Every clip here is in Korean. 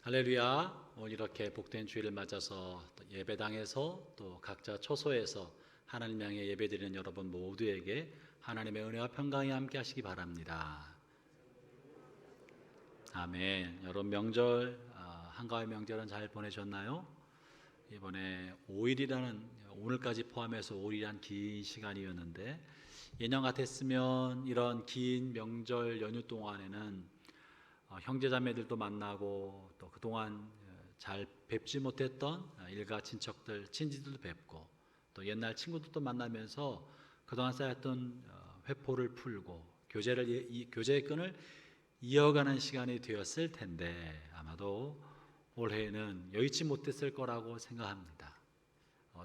할렐루야. 오늘 이렇게 복된 주일을 맞아서 또 예배당에서 또 각자 초소에서 하나님 향해 예배드리는 여러분 모두에게 하나님의 은혜와 평강이 함께 하시기 바랍니다. 아멘. 여러분 명절 한가위 명절은 잘 보내셨나요? 이번에 5일이라는 오늘까지 포함해서 5일이란 긴 시간이었는데 예년 같았으면 이런 긴 명절 연휴 동안에는 형제자매들도 만나고 또 그동안 잘 뵙지 못했던 일가 친척들, 친지들도 뵙고 또 옛날 친구들도 만나면서 그동안 쌓였던 회포를 풀고 교제의 끈을 이어가는 시간이 되었을 텐데 아마도 올해는 여의치 못했을 거라고 생각합니다.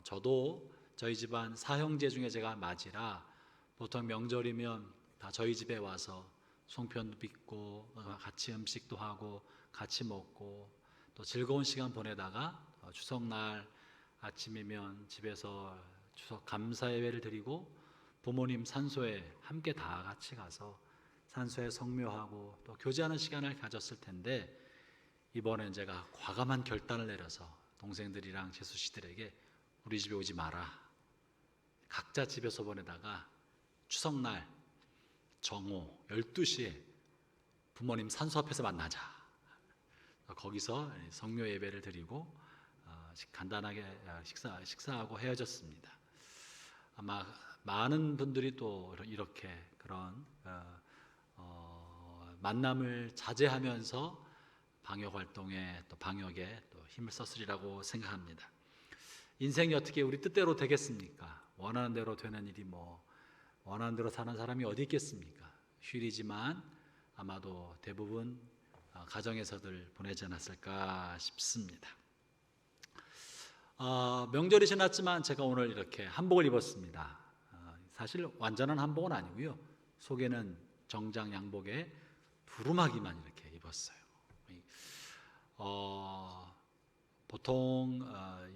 저도 저희 집안 사형제 중에 제가 맞이라 보통 명절이면 다 저희 집에 와서 송편도 빚고 같이 음식도 하고 같이 먹고 또 즐거운 시간 보내다가 추석날 아침이면 집에서 추석 감사 예배를 드리고 부모님 산소에 함께 다 같이 가서 산소에 성묘하고 또 교제하는 시간을 가졌을 텐데 이번엔 제가 과감한 결단을 내려서 동생들이랑 재수씨들에게 우리 집에 오지 마라, 각자 집에서 보내다가 추석날 정오 12시에 부모님 산소 앞에서 만나자. 거기서 성묘 예배를 드리고 간단하게 식사하고 헤어졌습니다. 아마 많은 분들이 또 이렇게 그런 만남을 자제하면서 방역 활동에 또 방역에 또 힘을 썼으리라고 생각합니다. 인생이 어떻게 우리 뜻대로 되겠습니까? 원하는 대로 되는 일이 원하는 대로 사는 사람이 어디 있겠습니까? 휴일이지만 아마도 대부분 가정에서들 보내지 않았을까 싶습니다. 명절이 지났지만 제가 오늘 이렇게 한복을 입었습니다. 사실 완전한 한복은 아니고요. 속에는 정장 양복에 두루마기만 이렇게 입었어요. 보통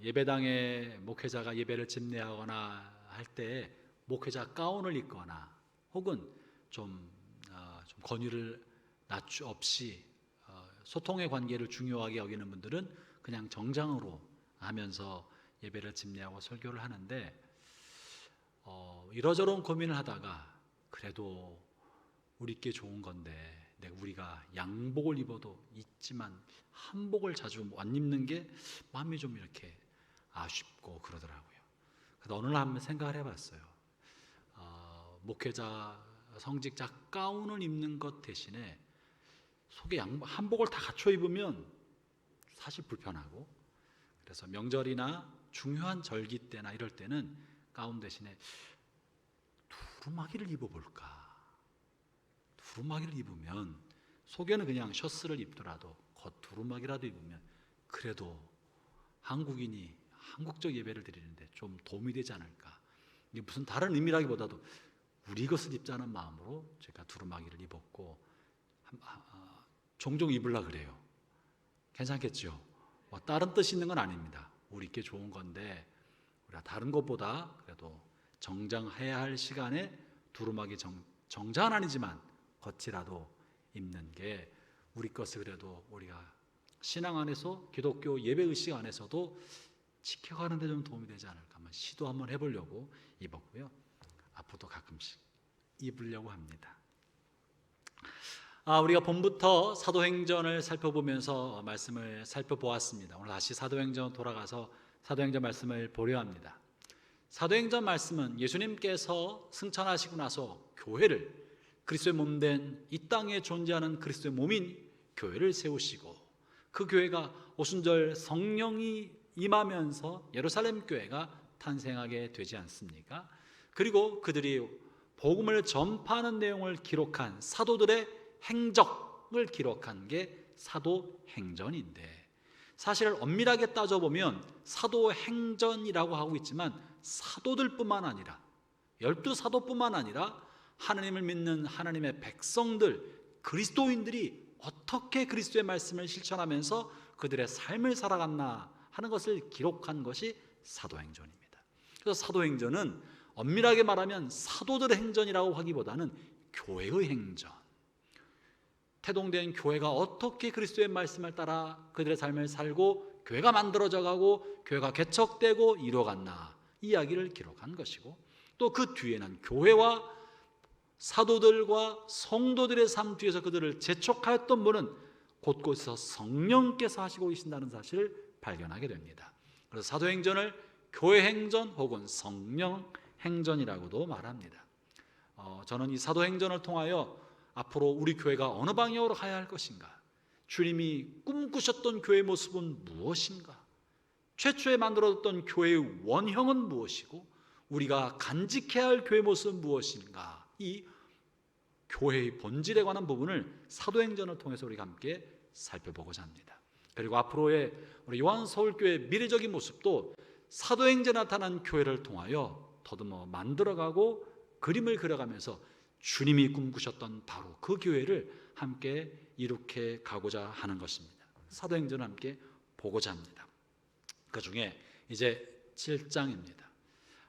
예배당에 목회자가 예배를 집례하거나 할 때 목회자 가운을 입거나 혹은 좀 권위를 없이 소통의 관계를 중요하게 여기는 분들은 그냥 정장으로 하면서 예배를 집례하고 설교를 하는데 이러저런 고민을 하다가 그래도 우리께 좋은 건데 우리가 양복을 입어도 있지만 한복을 자주 안 입는 게 마음이 좀 이렇게 아쉽고 그러더라고요. 그래서 어느 날 한번 생각을 해봤어요. 목회자, 성직자 가운을 입는 것 대신에 속에 한복을 다 갖춰 입으면 사실 불편하고, 그래서 명절이나 중요한 절기 때나 이럴 때는 가운 대신에 두루마기를 입어볼까. 두루마기를 입으면 속에는 그냥 셔츠를 입더라도 겉 두루마기라도 입으면 그래도 한국인이 한국적 예배를 드리는데 좀 도움이 되지 않을까. 이게 무슨 다른 의미라기보다도 우리 것을 입자는 마음으로 제가 두루마기를 입었고 종종 입으려고 그래요. 괜찮겠죠? 다른 뜻이 있는 건 아닙니다. 우리께 좋은 건데 우리가 다른 것보다 그래도 정장해야 할 시간에 두루마기 정장은 아니지만 겉이라도 입는 게 우리 것을 그래도 우리가 신앙 안에서 기독교 예배의식 안에서도 지켜가는 데 좀 도움이 되지 않을까 한번 시도 한번 해보려고 입었고요. 앞으로도 가끔씩 입으려고 합니다. 우리가 봄부터 사도행전을 살펴보면서 말씀을 살펴보았습니다. 오늘 다시 사도행전 돌아가서 사도행전 말씀을 보려 합니다. 사도행전 말씀은 예수님께서 승천하시고 나서 교회를, 그리스도의 몸된 이 땅에 존재하는 그리스도의 몸인 교회를 세우시고 그 교회가 오순절 성령이 임하면서 예루살렘 교회가 탄생하게 되지 않습니까? 그리고 그들이 복음을 전파하는 내용을 기록한 사도들의 행적을 기록한 게 사도행전인데, 사실 엄밀하게 따져보면 사도행전이라고 하고 있지만 사도들뿐만 아니라 12사도뿐만 아니라 하나님을 믿는 하나님의 백성들, 그리스도인들이 어떻게 그리스도의 말씀을 실천하면서 그들의 삶을 살아갔나 하는 것을 기록한 것이 사도행전입니다. 그래서 사도행전은 엄밀하게 말하면 사도들의 행전이라고 하기보다는 교회의 행전, 태동된 교회가 어떻게 그리스도의 말씀을 따라 그들의 삶을 살고 교회가 만들어져 가고 교회가 개척되고 이루어갔나 이 이야기를 기록한 것이고, 또 그 뒤에는 교회와 사도들과 성도들의 삶 뒤에서 그들을 재촉하였던 분은 곳곳에서 성령께서 하시고 계신다는 사실을 발견하게 됩니다. 그래서 사도행전을 교회행전 혹은 성령행전이라고도 말합니다. 저는 이 사도행전을 통하여 앞으로 우리 교회가 어느 방향으로 가야 할 것인가, 주님이 꿈꾸셨던 교회의 모습은 무엇인가, 최초에 만들어졌던 교회의 원형은 무엇이고 우리가 간직해야 할 교회의 모습은 무엇인가, 이 교회의 본질에 관한 부분을 사도행전을 통해서 우리가 함께 살펴보고자 합니다. 그리고 앞으로의 우리 요한 서울교회의 미래적인 모습도 사도행전에 나타난 교회를 통하여 더듬어 만들어가고 그림을 그려가면서 주님이 꿈꾸셨던 바로 그 교회를 함께 이룩해 가고자 하는 것입니다. 사도행전을 함께 보고자 합니다. 그 중에 이제 7장입니다.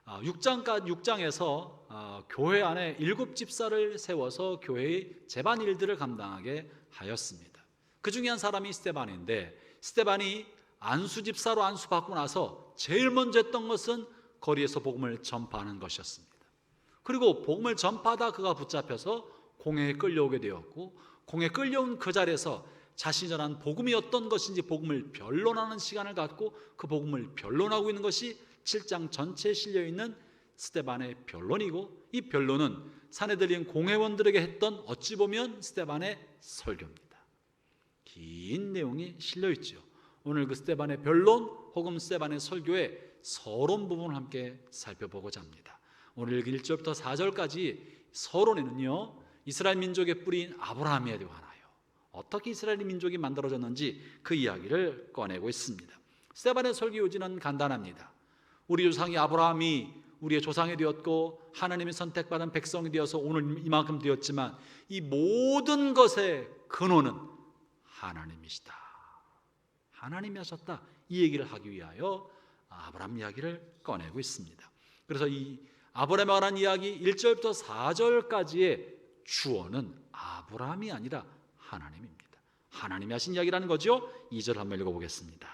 6장에서 교회 안에 7집사를 세워서 교회의 제반 일들을 감당하게 하였습니다. 그 중에 한 사람이 스데반인데, 스데반이 안수집사로 안수받고 나서 제일 먼저 했던 것은 거리에서 복음을 전파하는 것이었습니다. 그리고 복음을 전파하다 그가 붙잡혀서 공회에 끌려오게 되었고, 공회에 끌려온 그 자리에서 자신이 전한 복음이 어떤 것인지 복음을 변론하는 시간을 갖고 그 복음을 변론하고 있는 것이 7장 전체에 실려있는 스데반의 변론이고, 이 변론은 사내들인 공회원들에게 했던 어찌 보면 스데반의 설교입니다. 긴 내용이 실려있죠. 오늘 그 스데반의 변론 혹은 스데반의 설교의 서론 부분을 함께 살펴보고자 합니다. 오늘 1절부터 4절까지 서론에는요, 이스라엘 민족의 뿌리인 아브라함에 관하여 어떻게 이스라엘 민족이 만들어졌는지 그 이야기를 꺼내고 있습니다. 스데반의 설교 요지는 간단합니다. 우리 조상이 아브라함이 우리의 조상이 되었고 하나님의 선택받은 백성이 되어서 오늘 이만큼 되었지만 이 모든 것의 근원은 하나님이시다, 하나님이 하셨다, 이 얘기를 하기 위하여 아브라함 이야기를 꺼내고 있습니다. 그래서 이 아브라함에 관한 이야기 1절부터 4절까지의 주어는 아브라함이 아니라 하나님입니다. 하나님이 하신 이야기라는 거죠. 2절 한번 읽어보겠습니다.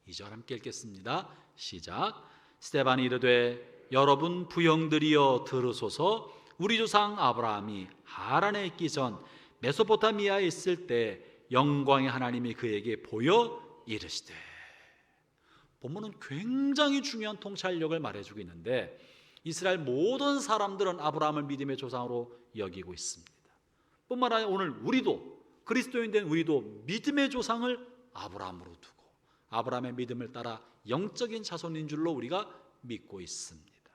2절 함께 읽겠습니다. 시작. 스데반이 이르되 여러분 부형들이여 들으소서. 우리 조상 아브라함이 하란에 있기 전 메소포타미아에 있을 때 영광의 하나님이 그에게 보여 이르시되. 본문은 굉장히 중요한 통찰력을 말해주고 있는데, 이스라엘 모든 사람들은 아브라함을 믿음의 조상으로 여기고 있습니다. 뿐만 아니라 오늘 우리도, 그리스도인 된 우리도 믿음의 조상을 아브라함으로 두고 아브라함의 믿음을 따라 영적인 자손인 줄로 우리가 믿고 있습니다.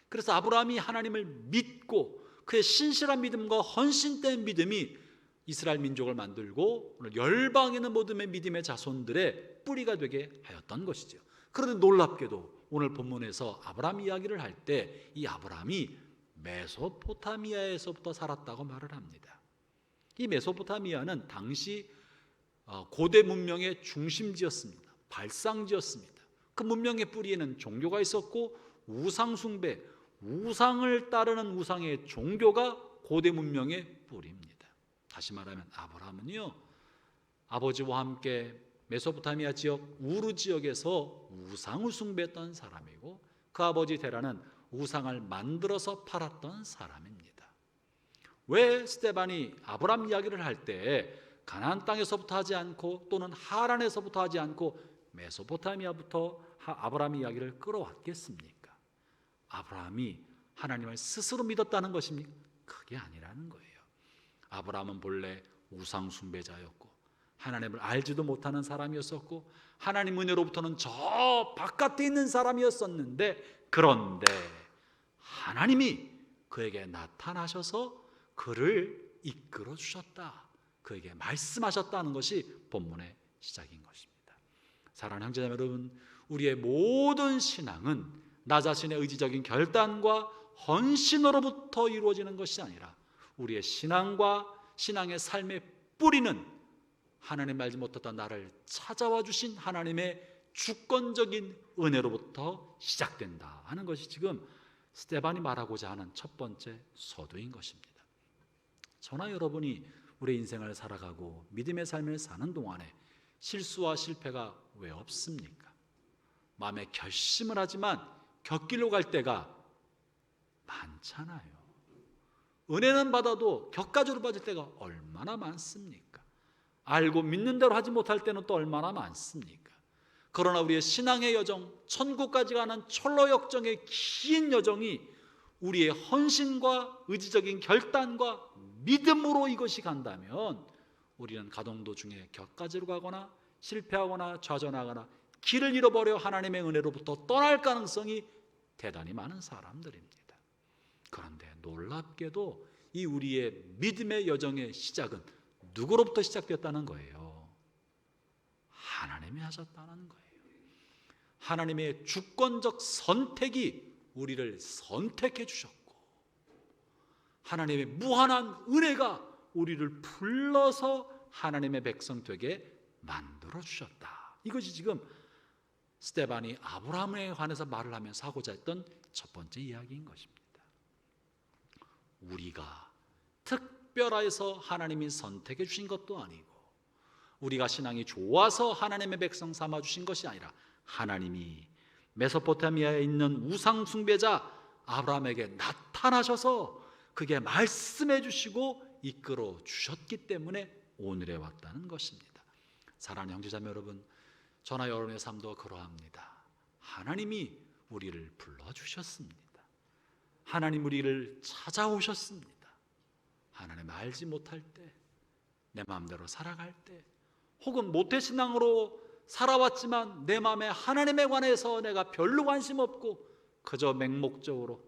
그래서 아브라함이 하나님을 믿고 그의 신실한 믿음과 헌신된 믿음이 이스라엘 민족을 만들고 오늘 열방에 있는 모든 믿음의 자손들의 뿌리가 되게 하였던 것이죠. 그런데 놀랍게도 오늘 본문에서 아브라함 이야기를 할 때 이 아브라함이 메소포타미아에서부터 살았다고 말을 합니다. 이 메소포타미아는 당시 고대 문명의 중심지였습니다. 발상지였습니다. 그 문명의 뿌리에는 종교가 있었고 우상 숭배, 우상을 따르는 우상의 종교가 고대 문명의 뿌리입니다. 다시 말하면 아브라함은요, 아버지와 함께 메소포타미아 지역 우르 지역에서 우상을 숭배했던 사람이고, 그 아버지 데라는 우상을 만들어서 팔았던 사람입니다. 왜 스데반이 아브라함 이야기를 할 때 가나안 땅에서부터 하지 않고 또는 하란에서부터 하지 않고 메소포타미아부터 아브라함 이야기를 끌어왔겠습니까? 아브라함이 하나님을 스스로 믿었다는 것입니까? 그게 아니라는 거예요. 아브라함은 본래 우상 숭배자였고 하나님을 알지도 못하는 사람이었었고 하나님 은혜로부터는 저 바깥에 있는 사람이었었는데, 그런데 하나님이 그에게 나타나셔서 그를 이끌어 주셨다, 그에게 말씀하셨다는 것이 본문의 시작인 것입니다. 사랑하는 형제자매 여러분, 우리의 모든 신앙은 나 자신의 의지적인 결단과 헌신으로부터 이루어지는 것이 아니라 우리의 신앙과 신앙의 삶의 뿌리는 하나님 알지 못했던 나를 찾아와 주신 하나님의 주권적인 은혜로부터 시작된다 하는 것이 지금 스데반이 말하고자 하는 첫 번째 서두인 것입니다. 저나 여러분이 우리 인생을 살아가고 믿음의 삶을 사는 동안에 실수와 실패가 왜 없습니까? 마음에 결심을 하지만 곁길로 갈 때가 많잖아요. 은혜는 받아도 격가지로 빠질 때가 얼마나 많습니까? 알고 믿는 대로 하지 못할 때는 또 얼마나 많습니까? 그러나 우리의 신앙의 여정, 천국까지 가는 철로 역정의 긴 여정이 우리의 헌신과 의지적인 결단과 믿음으로 이것이 간다면 우리는 가동 도중에 격가지로 가거나 실패하거나 좌절하거나 길을 잃어버려 하나님의 은혜로부터 떠날 가능성이 대단히 많은 사람들입니다. 그런데 놀랍게도 이 우리의 믿음의 여정의 시작은 누구로부터 시작됐다는 거예요? 하나님이 하셨다는 거예요. 하나님의 주권적 선택이 우리를 선택해 주셨고, 하나님의 무한한 은혜가 우리를 불러서 하나님의 백성 되게 만들어 주셨다. 이것이 지금 스데반이 아브라함에 관해서 말을 하면서 하고자 했던 첫 번째 이야기인 것입니다. 우리가 특별해서 하나님이 선택해 주신 것도 아니고, 우리가 신앙이 좋아서 하나님의 백성 삼아 주신 것이 아니라 하나님이 메소포타미아에 있는 우상 숭배자 아브라함에게 나타나셔서 그게 말씀해 주시고 이끌어 주셨기 때문에 오늘에 왔다는 것입니다. 사랑하는 형제자매 여러분, 저나 여러분의 삶도 그러합니다. 하나님이 우리를 불러주셨습니다. 하나님 우리를 찾아오셨습니다. 하나님 알지 못할 때, 내 마음대로 살아갈 때, 혹은 모태신앙으로 살아왔지만 내 마음에 하나님에 관해서 내가 별로 관심 없고 그저 맹목적으로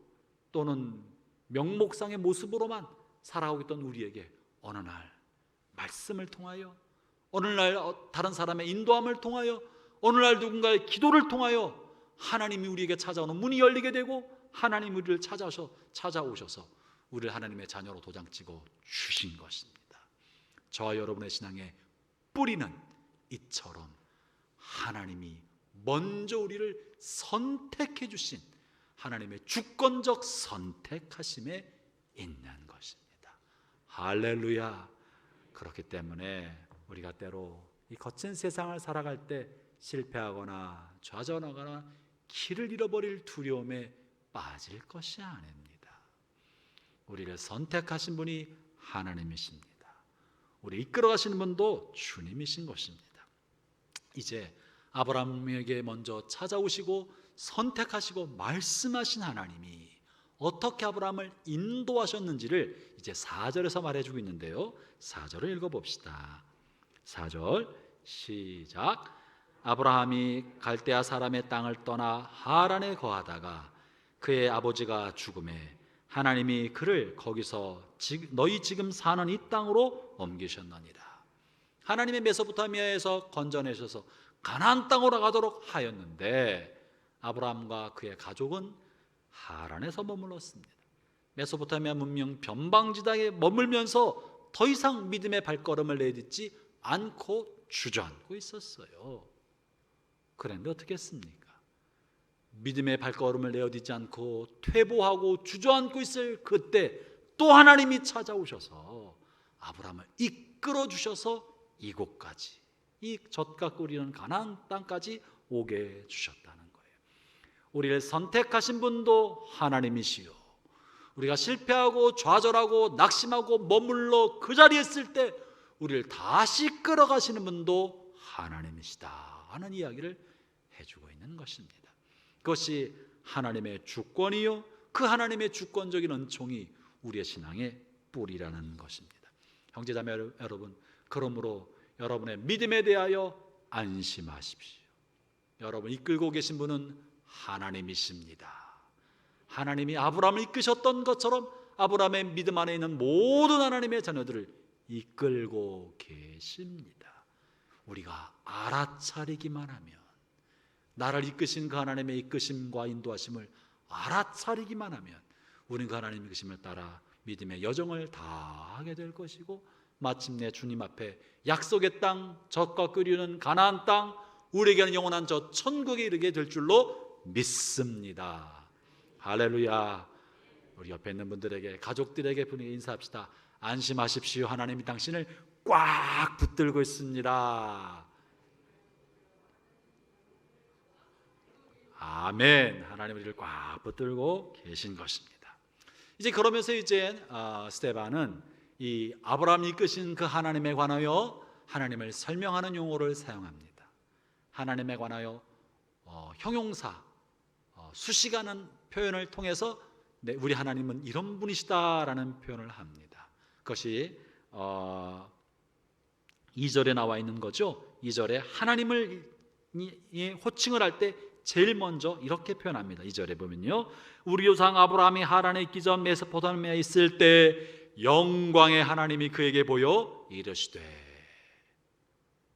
또는 명목상의 모습으로만 살아오고 있던 우리에게 어느 날 말씀을 통하여, 어느 날 다른 사람의 인도함을 통하여, 어느 날 누군가의 기도를 통하여 하나님이 우리에게 찾아오는 문이 열리게 되고 하나님 우리를 찾아오셔서 우리를 하나님의 자녀로 도장 찍어 주신 것입니다. 저와 여러분의 신앙의 뿌리는 이처럼 하나님이 먼저 우리를 선택해 주신 하나님의 주권적 선택하심에 있는 것입니다. 할렐루야. 그렇기 때문에 우리가 때로 이 거친 세상을 살아갈 때 실패하거나 좌절하거나 길을 잃어버릴 두려움에 빠질 것이 아닙니다. 우리를 선택하신 분이 하나님이십니다. 우리 이끌어 가시는 분도 주님이신 것입니다. 이제 아브라함에게 먼저 찾아오시고 선택하시고 말씀하신 하나님이 어떻게 아브라함을 인도하셨는지를 이제 4절에서 말해주고 있는데요, 4절을 읽어봅시다. 4절 시작. 아브라함이 갈대아 사람의 땅을 떠나 하란에 거하다가 그의 아버지가 죽음에 하나님이 그를 거기서 너희 지금 사는 이 땅으로 옮기셨느니라. 하나님의 메소포타미아에서 건져내셔서 가나안 땅으로 가도록 하였는데 아브라함과 그의 가족은 하란에서 머물렀습니다. 메소포타미아 문명 변방지대에 머물면서 더 이상 믿음의 발걸음을 내딛지 않고 주저앉고 있었어요. 그런데 어떻게 했습니까? 믿음의 발걸음을 내딛지 않고 퇴보하고 주저앉고 있을 그때 또 하나님이 찾아오셔서 아브라함을 이끌어 주셔서 이곳까지, 이 젖과 꿀이는 가나안 땅까지 오게 주셨다는 거예요. 우리를 선택하신 분도 하나님이시요, 우리가 실패하고 좌절하고 낙심하고 머물러 그 자리에 있을 때 우리를 다시 끌어가시는 분도 하나님이시다 하는 이야기를 해주고 있는 것입니다. 그것이 하나님의 주권이요, 그 하나님의 주권적인 은총이 우리의 신앙의 뿌리라는 것입니다. 형제자매 여러분, 그러므로 여러분의 믿음에 대하여 안심하십시오. 여러분 이끌고 계신 분은 하나님이십니다. 하나님이 아브라함을 이끄셨던 것처럼 아브라함의 믿음 안에 있는 모든 하나님의 자녀들을 이끌고 계십니다. 우리가 알아차리기만 하면, 나를 이끄신 그 하나님의 이끄심과 인도하심을 알아차리기만 하면 우리는 그 하나님의 이끄심을 따라 믿음의 여정을 다하게 될 것이고, 마침내 주님 앞에 약속의 땅, 젖과 끓이는 가나안 땅, 우리에게는 영원한 저 천국에 이르게 될 줄로 믿습니다. 할렐루야. 우리 옆에 있는 분들에게, 가족들에게 분위기 인사합시다. 안심하십시오. 하나님이 당신을 꽉 붙들고 있습니다. 아멘. 하나님이 우리를 꽉 붙들고 계신 것입니다. 이제 그러면서 이제 스데반은 이 아브라함이 이끄신 그 하나님에 관하여 하나님을 설명하는 용어를 사용합니다. 하나님에 관하여 형용사, 수식하는 표현을 통해서 우리 하나님은 이런 분이시다라는 표현을 합니다. 그것이 2절에 나와 있는 거죠. 2절에 하나님을 호칭을 할 때 제일 먼저 이렇게 표현합니다. 2절에 보면요, 우리 조상 아브라함이 하란에 있기 전 메소포타미아에 있을 때 영광의 하나님이 그에게 보여 이르시되.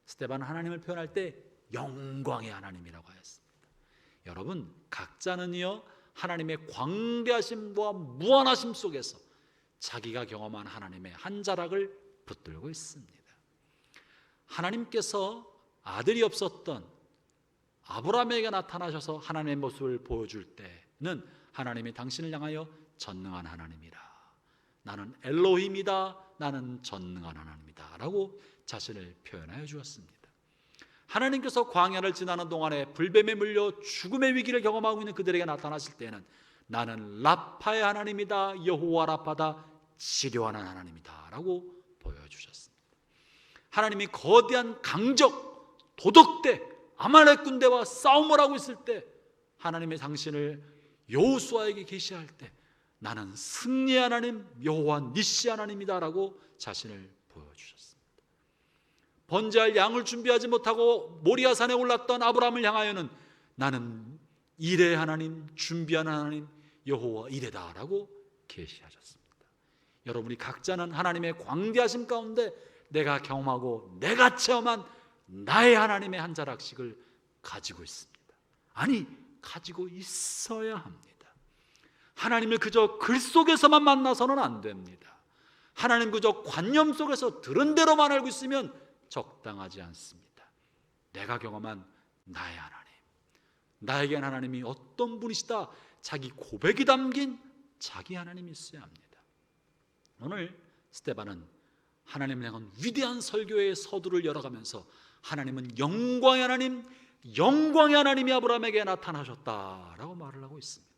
스데반은 하나님을 표현할 때 영광의 하나님이라고 하였습니다. 여러분, 각자는요 하나님의 광대하심과 무한하심 속에서 자기가 경험한 하나님의 한 자락을 붙들고 있습니다. 하나님께서 아들이 없었던 아브라함에게 나타나셔서 하나님의 모습을 보여줄 때는 하나님이 당신을 향하여 전능한 하나님이라, 나는 엘로힘이다, 나는 전능한 하나님이다 라고 자신을 표현하여 주었습니다. 하나님께서 광야를 지나는 동안에 불뱀에 물려 죽음의 위기를 경험하고 있는 그들에게 나타나실 때는 나는 라파의 하나님이다, 여호와 라파다, 치료하는 하나님이다 라고 보여주셨습니다. 하나님이 거대한 강적 도덕대 아말렉 군대와 싸움을 하고 있을 때 하나님의 당신을 여호수아에게 계시할 때 나는 승리의 하나님 여호와 니시 하나님이다 라고 자신을 보여주셨습니다. 번제할 양을 준비하지 못하고 모리아산에 올랐던 아브라함을 향하여는 나는 이레의 하나님, 준비하는 하나님 여호와 이레다 라고 계시하셨습니다. 여러분이 각자는 하나님의 광대하심 가운데 내가 경험하고 내가 체험한 나의 하나님의 한 자락씩을 가지고 있습니다. 아니, 가지고 있어야 합니다. 하나님을 그저 글 속에서만 만나서는 안 됩니다. 하나님 그저 관념 속에서 들은 대로만 알고 있으면 적당하지 않습니다. 내가 경험한 나의 하나님, 나에겐 하나님이 어떤 분이시다, 자기 고백이 담긴 자기 하나님이 있어야 합니다. 오늘 스데반은 하나님을 향한 위대한 설교의 서두를 열어가면서 하나님은 영광의 하나님, 영광의 하나님이 아브라함에게 나타나셨다라고 말을 하고 있습니다.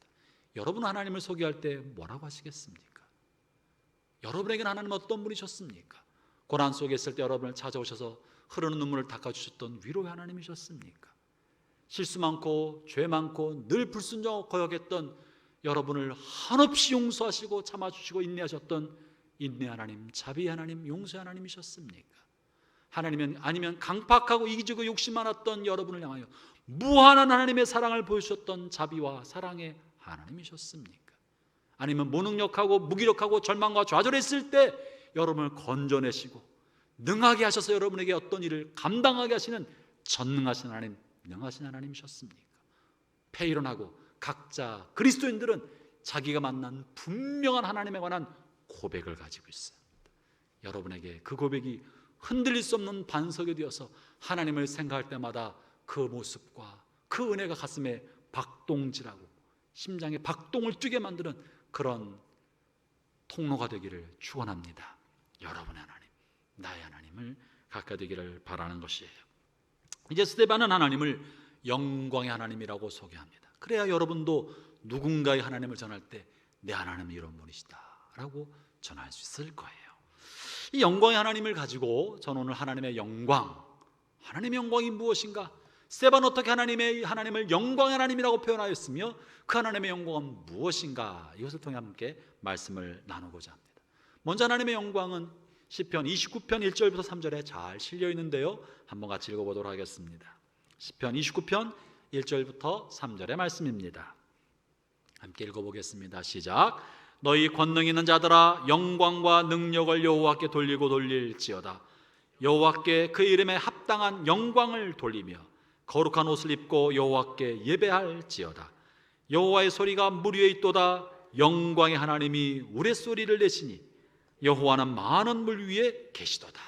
여러분 하나님을 소개할 때 뭐라고 하시겠습니까? 여러분에게는 하나님 어떤 분이셨습니까? 고난 속에 있을 때 여러분을 찾아오셔서 흐르는 눈물을 닦아주셨던 위로의 하나님이셨습니까? 실수 많고 죄 많고 늘 불순종하고 거역했던 여러분을 한없이 용서하시고 참아주시고 인내하셨던 인내 하나님, 자비 하나님, 용서 하나님이셨습니까? 하나님은 아니면 강팍하고 이기주고 욕심 많았던 여러분을 향하여 무한한 하나님의 사랑을 보여주셨던 자비와 사랑의 하나님이셨습니까? 아니면 무능력하고 무기력하고 절망과 좌절했을 때 여러분을 건져내시고 능하게 하셔서 여러분에게 어떤 일을 감당하게 하시는 전능하신 하나님, 능하신 하나님이셨습니까? 폐일원하고 각자 그리스도인들은 자기가 만난 분명한 하나님에 관한 고백을 가지고 있어요. 여러분에게 그 고백이 흔들릴 수 없는 반석이 되어서 하나님을 생각할 때마다 그 모습과 그 은혜가 가슴에 박동질하고 심장에 박동을 뛰게 만드는 그런 통로가 되기를 축원합니다. 여러분의 하나님, 나의 하나님을 갖게 되기를 바라는 것이에요. 이제 스데반은 하나님을 영광의 하나님이라고 소개합니다. 그래야 여러분도 누군가의 하나님을 전할 때 내 하나님은 이런 분이시다 라고 전할 수 있을 거예요. 이 영광의 하나님을 가지고 저는 오늘 하나님의 영광, 하나님의 영광이 무엇인가, 스데반은 어떻게 하나님을 영광의 하나님이라고 표현하였으며 그 하나님의 영광은 무엇인가, 이것을 통해 함께 말씀을 나누고자 합니다. 먼저 하나님의 영광은 시편 29편 1절부터 3절에 잘 실려 있는데요, 한번 같이 읽어보도록 하겠습니다. 시편 29편 1절부터 3절의 말씀입니다. 함께 읽어보겠습니다. 시작. 너희 권능 있는 자들아, 영광과 능력을 여호와께 돌리고 돌릴지어다. 여호와께 그 이름에 합당한 영광을 돌리며 거룩한 옷을 입고 여호와께 예배할지어다. 여호와의 소리가 물 위에 있도다. 영광의 하나님이 우레소리를 내시니 여호와는 많은 물 위에 계시도다.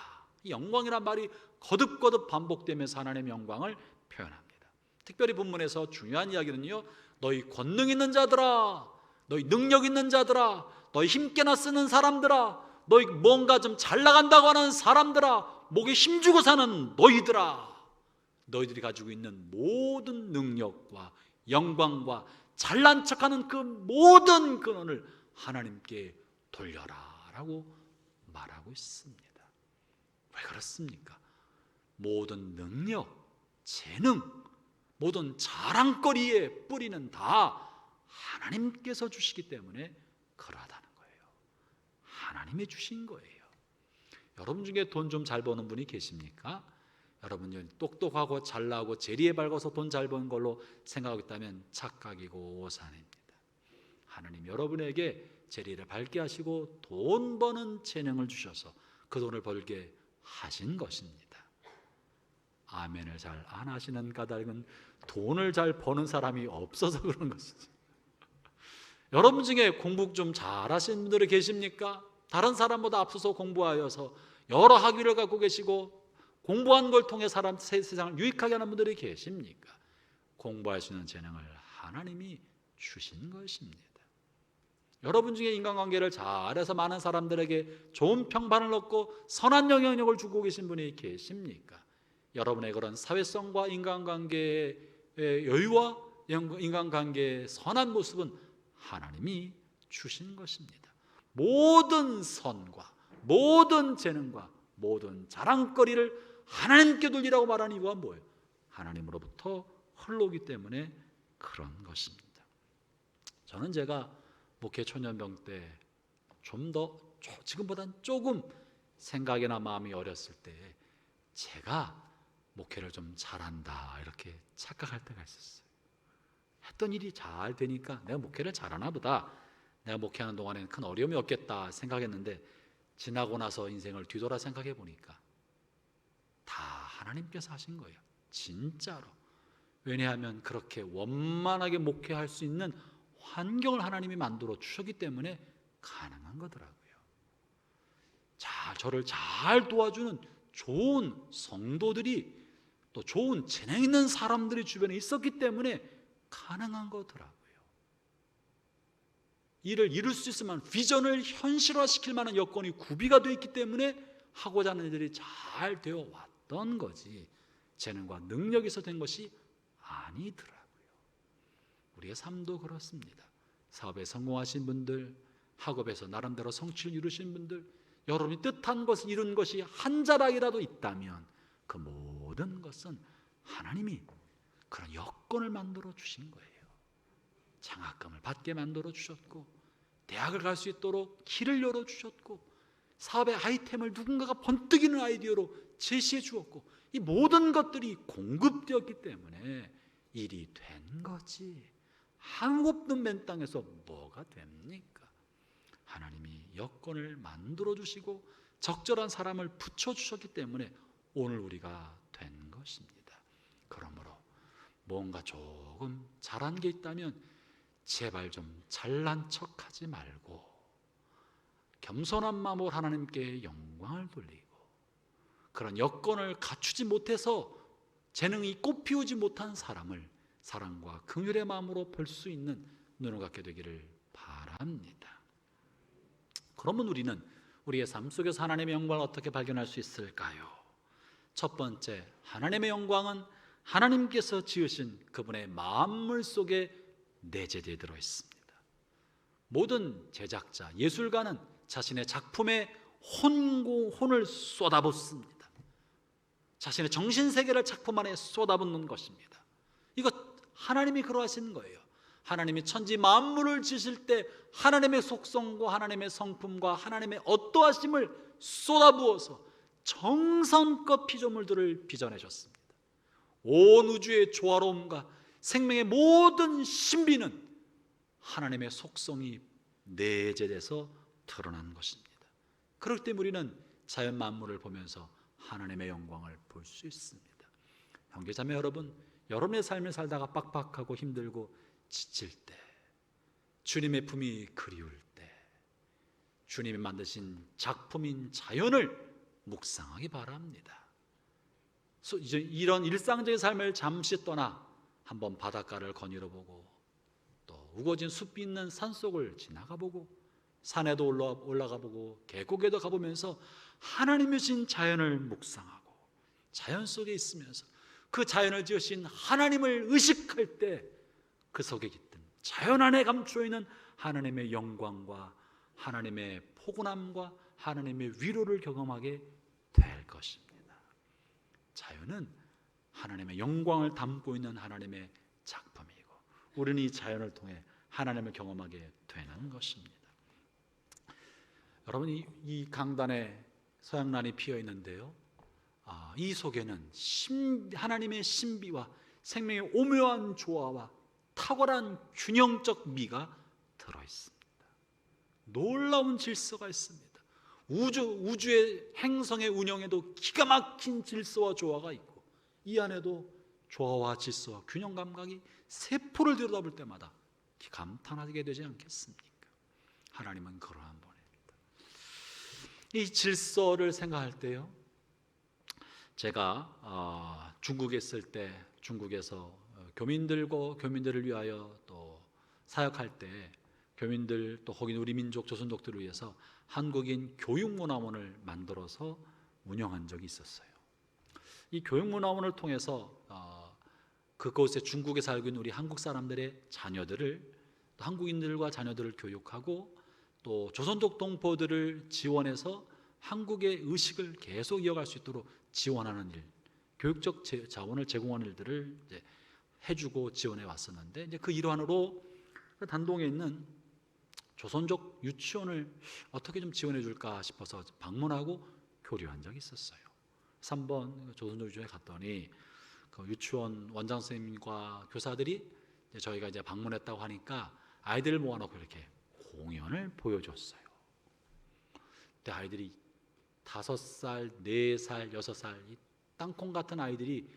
이 영광이란 말이 거듭거듭 반복되면서 하나님의 영광을 표현합니다. 특별히 본문에서 중요한 이야기는요, 너희 권능 있는 자들아, 너희 능력 있는 자들아, 너희 힘께나 쓰는 사람들아, 너희 뭔가 좀 잘 나간다고 하는 사람들아, 목에 힘주고 사는 너희들아, 너희들이 가지고 있는 모든 능력과 영광과 잘난 척하는 그 모든 근원을 하나님께 돌려라 라고 말하고 있습니다. 왜 그렇습니까? 모든 능력, 재능, 모든 자랑거리의 뿌리는 다 하나님께서 주시기 때문에 그러하다는 거예요. 하나님이 주신 거예요. 여러분 중에 돈 좀 잘 버는 분이 계십니까? 여러분이 똑똑하고 잘나고 재리에 밝아서 돈 잘 버는 걸로 생각하고 있다면 착각이고 오산입니다. 하나님 여러분에게 재리를 밝게 하시고 돈 버는 재능을 주셔서 그 돈을 벌게 하신 것입니다. 아멘을 잘 안 하시는 까닭은 돈을 잘 버는 사람이 없어서 그런 것이죠. 여러분 중에 공부 좀 잘하시는 분들이 계십니까? 다른 사람보다 앞서서 공부하여서 여러 학위를 갖고 계시고 공부한 걸 통해 세상을 유익하게 하는 분들이 계십니까? 공부할 수 있는 재능을 하나님이 주신 것입니다. 여러분 중에 인간관계를 잘해서 많은 사람들에게 좋은 평판을 얻고 선한 영향력을 주고 계신 분이 계십니까? 여러분의 그런 사회성과 인간관계의 여유와 인간관계의 선한 모습은 하나님이 주신 것입니다. 모든 선과 모든 재능과 모든 자랑거리를 하나님께 돌리라고 말하는 이유가 뭐예요? 하나님으로부터 흘러오기 때문에 그런 것입니다. 저는 제가 목회 초년병 때 좀 더 지금보다는 조금 생각이나 마음이 어렸을 때 제가 목회를 좀 잘한다 이렇게 착각할 때가 있었어요. 했던 일이 잘 되니까 내가 목회를 잘하나 보다, 내가 목회하는 동안에는 큰 어려움이 없겠다 생각했는데 지나고 나서 인생을 뒤돌아 생각해 보니까 다 하나님께서 하신 거예요. 진짜로. 왜냐하면 그렇게 원만하게 목회할 수 있는 환경을 하나님이 만들어 주셨기 때문에 가능한 거더라고요. 저를 잘 도와주는 좋은 성도들이 또 좋은 재능 있는 사람들이 주변에 있었기 때문에 가능한 거더라고요. 이를 이룰 수 있을 만한 비전을 현실화시킬 만한 여건이 구비가 되어 있기 때문에 하고자 하는 일들이 잘 되어 왔던 거지 재능과 능력이 있어 된 것이 아니더라고요. 우리의 삶도 그렇습니다. 사업에 성공하신 분들, 학업에서 나름대로 성취를 이루신 분들, 여러분이 뜻한 것을 이룬 것이 한 자락이라도 있다면 그 모든 것은 하나님이 그런 여건을 만들어 주신 거예요. 장학금을 받게 만들어 주셨고 대학을 갈 수 있도록 길을 열어 주셨고 사업의 아이템을 누군가가 번뜩이는 아이디어로 제시해 주었고 이 모든 것들이 공급되었기 때문에 일이 된 거지 한 없는 맨 땅에서 뭐가 됩니까? 하나님이 여건을 만들어 주시고 적절한 사람을 붙여주셨기 때문에 오늘 우리가 된 것입니다. 그러므로 뭔가 조금 잘한 게 있다면 제발 좀 잘난 척하지 말고 겸손한 마음으로 하나님께 영광을 돌리고 그런 여건을 갖추지 못해서 재능이 꽃피우지 못한 사람을 사랑과 긍휼의 마음으로 볼 수 있는 눈을 갖게 되기를 바랍니다. 그러면 우리는 우리의 삶 속에서 하나님의 영광을 어떻게 발견할 수 있을까요? 첫 번째, 하나님의 영광은 하나님께서 지으신 그분의 만물 속에 내재되어 들어 있습니다. 모든 제작자, 예술가는 자신의 작품에 혼을 쏟아붓습니다. 자신의 정신세계를 작품 안에 쏟아붓는 것입니다. 이거 하나님이 그러하시는 거예요. 하나님이 천지 만물을 지으실 때 하나님의 속성과 하나님의 성품과 하나님의 어떠하심을 쏟아부어서 정성껏 피조물들을 빚어내셨습니다. 온 우주의 조화로움과 생명의 모든 신비는 하나님의 속성이 내재돼서 드러난 것입니다. 그렇기 때문에 우리는 자연 만물을 보면서 하나님의 영광을 볼 수 있습니다. 형제자매 여러분, 여러분의 삶을 살다가 빡빡하고 힘들고 지칠 때, 주님의 품이 그리울 때 주님이 만드신 작품인 자연을 묵상하기 바랍니다. 이런 일상적인 삶을 잠시 떠나 한번 바닷가를 거닐어 보고 또 우거진 숲이 있는 산속을 지나가 보고 산에도 올라가 보고 계곡에도 가보면서 하나님이 주신 자연을 묵상하고 자연 속에 있으면서 그 자연을 지으신 하나님을 의식할 때 그 속에 깃든 자연 안에 감추어 있는 하나님의 영광과 하나님의 포근함과 하나님의 위로를 경험하게 될 것입니다. 자연은 하나님의 영광을 담고 있는 하나님의 작품이고 우리는 이 자연을 통해 하나님을 경험하게 되는 것입니다. 여러분, 이 강단에 서양란이 피어 있는데요, 이 속에는 하나님의 신비와 생명의 오묘한 조화와 탁월한 균형적 미가 들어있습니다. 놀라운 질서가 있습니다. 우주의 행성의 운영에도 기가 막힌 질서와 조화가 있고 이 안에도 조화와 질서와 균형 감각이 세포를 들여다볼 때마다 감탄하게 되지 않겠습니까? 하나님은 그러한 분입니다. 이 질서를 생각할 때요, 제가 중국에 있을 때 중국에서 교민들을 위하여 또 사역할 때 교민들 또 거기 우리 민족 조선족들을 위해서 한국인 교육문화원을 만들어서 운영한 적이 있었어요. 이 교육문화원을 통해서 그곳에 중국에 살고 있는 우리 한국 사람들의 자녀들을 또 한국인들과 자녀들을 교육하고 또 조선족 동포들을 지원해서 한국의 의식을 계속 이어갈 수 있도록 지원하는 일, 교육적 자원을 제공하는 일들을 이제 해주고 지원해 왔었는데 이제 그 일환으로 단동에 있는 조선족 유치원을 어떻게 좀 지원해 줄까 싶어서 방문하고 교류한 적이 있었어요. 3번 조선족 유치원에 갔더니 그 유치원 원장 선생님과 교사들이 저희가 이제 방문했다고 하니까 아이들을 모아놓고 이렇게 공연을 보여줬어요. 그때 아이들이 5살, 4살, 6살 이 땅콩 같은 아이들이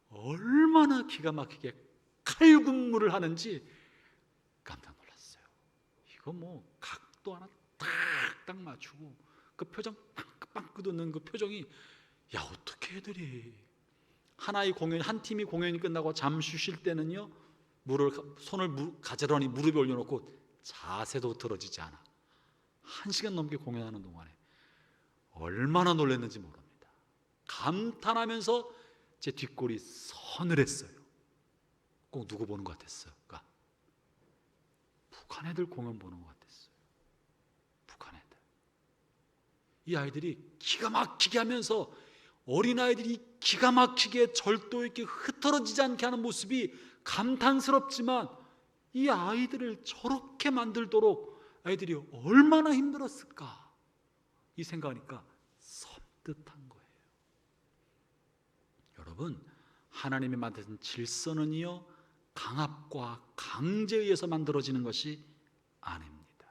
얼마나 기가 막히게 칼군무를 하는지 깜짝 놀랐어요. 이거 뭐 각도 하나 딱 맞추고 그 표정 빵긋 웃는 그 표정이, 야, 어떻게 애들이 하나의 공연, 한 팀이 공연이 끝나고 잠시 쉴 때는요 손을 가지런히 무릎에 올려놓고 자세도 틀어지지 않아. 1시간 넘게 공연하는 동안에 얼마나 놀랐는지 모릅니다. 감탄하면서 제 뒷골이 서늘했어요. 꼭 누구 보는 것 같았어요? 그러니까 북한 애들 공연 보는 것 같았어요. 북한 애들. 이 아이들이 기가 막히게 하면서 어린아이들이 기가 막히게 절도 있게 흐트러지지 않게 하는 모습이 감탄스럽지만 이 아이들을 저렇게 만들도록 아이들이 얼마나 힘들었을까, 이 생각하니까 섬뜩한 거예요. 여러분, 하나님이 만드신 질서는요 강압과 강제에 의해서 만들어지는 것이 아닙니다.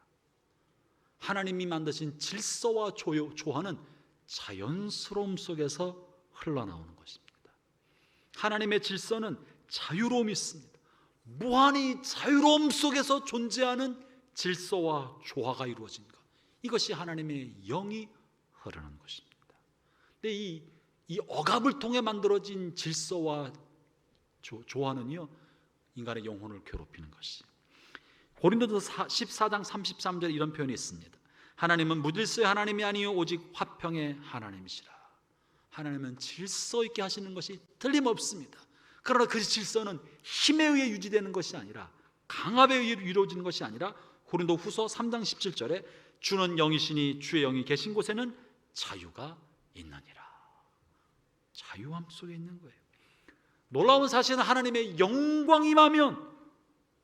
하나님이 만드신 질서와 조화는 자연스러움 속에서 흘러나오는 것입니다. 하나님의 질서는 자유로움이 있습니다. 무한히 자유로움 속에서 존재하는 질서와 조화가 이루어진 것, 이것이 하나님의 영이 흐르는 것입니다. 근데 이 억압을 통해 만들어진 질서와 조화는요 인간의 영혼을 괴롭히는 것이. 고린도서 14장 33절에 이런 표현이 있습니다. 하나님은 무질서의 하나님이 아니요 오직 화평의 하나님이시라. 하나님은 질서 있게 하시는 것이 틀림없습니다. 그러나 그 질서는 힘에 의해 유지되는 것이 아니라, 강압에 의해 이루어지는 것이 아니라, 고린도 후서 3장 17절에 주는 영이시니 주의 영이 계신 곳에는 자유가 있느니라. 자유함 속에 있는 거예요. 놀라운 사실은 하나님의 영광이 임하면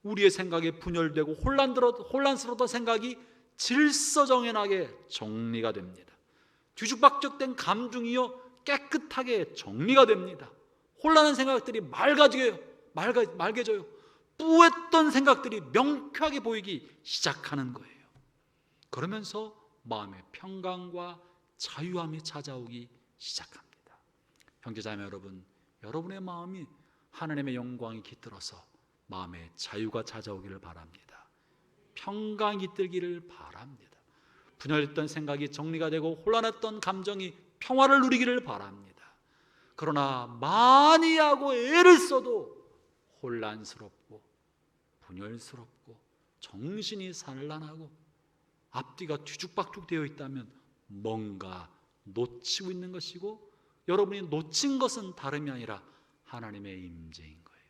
우리의 생각에 분열되고 혼란스러웠던 생각이 질서정연하게 정리가 됩니다. 뒤죽박죽된 감정이요 깨끗하게 정리가 됩니다. 혼란한 생각들이 맑아져요. 뿌했던 생각들이 명쾌하게 보이기 시작하는 거예요. 그러면서 마음의 평강과 자유함이 찾아오기 시작합니다. 형제자매 여러분, 여러분의 마음이 하나님의 영광이 깃들어서 마음에 자유가 찾아오기를 바랍니다. 평강이 깃들기를 바랍니다. 분열했던 생각이 정리가 되고 혼란했던 감정이 평화를 누리기를 바랍니다. 그러나 많이 하고 애를 써도 혼란스럽고 분열스럽고 정신이 산란하고 앞뒤가 뒤죽박죽 되어 있다면 뭔가 놓치고 있는 것이고, 여러분이 놓친 것은 다름이 아니라 하나님의 임재인 거예요.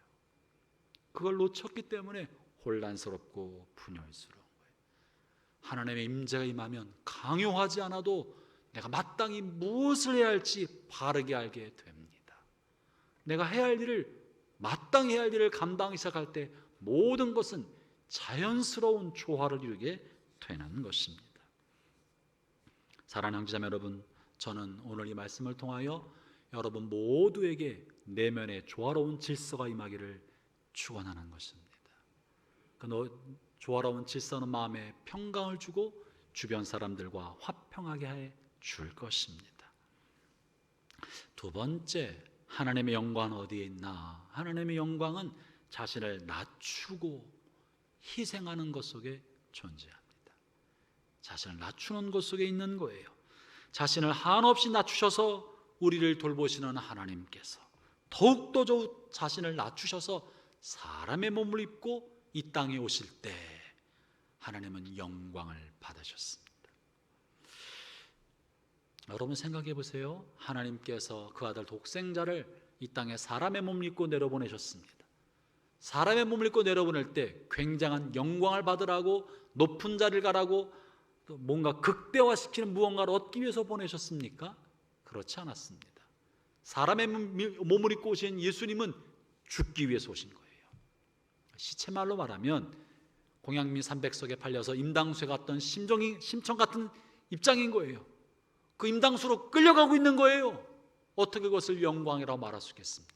그걸 놓쳤기 때문에 혼란스럽고 분열스러운 거예요. 하나님의 임재가 임하면 강요하지 않아도 내가 마땅히 무엇을 해야 할지 바르게 알게 됩니다. 내가 해야 할 일을, 마땅히 해야 할 일을 감당하기 시작할 때 모든 것은 자연스러운 조화를 이루게 되는 것입니다. 사랑하는 형제자매 여러분, 저는 오늘 이 말씀을 통하여 여러분 모두에게 내면의 조화로운 질서가 임하기를 축원하는 것입니다. 그 조화로운 질서는 마음에 평강을 주고 주변 사람들과 화평하게 해 줄 것입니다. 두 번째, 하나님의 영광은 어디에 있나? 하나님의 영광은 자신을 낮추고 희생하는 것 속에 존재합니다. 자신을 낮추는 것 속에 있는 거예요. 자신을 한없이 낮추셔서 우리를 돌보시는 하나님께서 더욱더 자신을 낮추셔서 사람의 몸을 입고 이 땅에 오실 때 하나님은 영광을 받으셨습니다. 여러분 생각해 보세요. 하나님께서 그 아들 독생자를 이 땅에 사람의 몸을 입고 내려보내셨습니다. 사람의 몸을 입고 내려보낼 때 굉장한 영광을 받으라고, 높은 자리를 가라고, 또 뭔가 극대화시키는 무언가를 얻기 위해서 보내셨습니까? 그렇지 않았습니다. 사람의 몸을 입고 오신 예수님은 죽기 위해서 오신 거예요. 시체말로 말하면 공양미 300석에 팔려서 임당수에 갔던 심청 같은 입장인 거예요. 그 임당수로 끌려가고 있는 거예요. 어떻게 그것을 영광이라고 말할 수 있겠습니까?